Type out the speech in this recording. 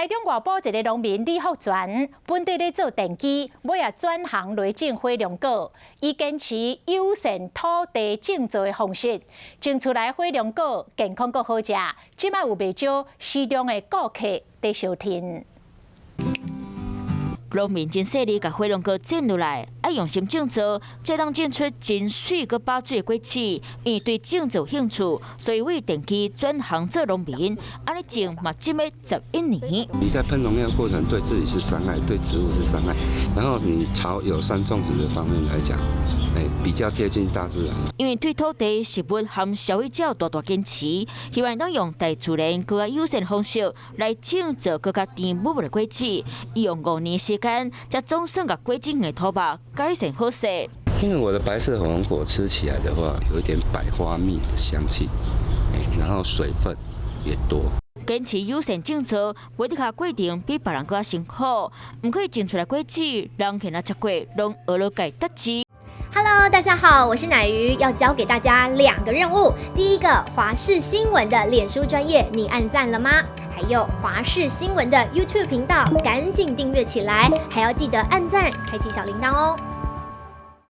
中外埔一个农民李福全，本地咧做电机，尾也转行来种火龙果。伊坚持友善土地种植的方式，种出来火龙果健康阁好食。即摆有袂少市中的顾客在收听。 农民真细力，把火龙果种落来，爱用心种植，才能种出真水佮把水的果子。因为对种植有兴趣，所以为电机转行做农民，安尼种嘛种了11年。你在喷农药过程对自己是伤害，对植物是伤害。然后你朝友善种植的方面来讲，比较贴近大自然。因为对土地、食物和消费者有大坚持，希望能用大自然更加友善的方式来种植更加甜美的果子。伊用5年时间，才总算把果子的土白改善好势。因为我的白色火龙果吃起来的话，有一点百花蜜的香气，然后水分也多。 坚持友善种植，每一项过程比别人更加辛苦，唔可以种出来果子，人去那吃过，拢学了该得志。 Hello， 大家好，我是乃瑜，要教给大家2个任务。第一个，华视新闻的脸书专页，你按赞了吗？还有华视新闻的 YouTube 频道，赶紧订阅起来，还要记得按赞，开启小铃铛哦。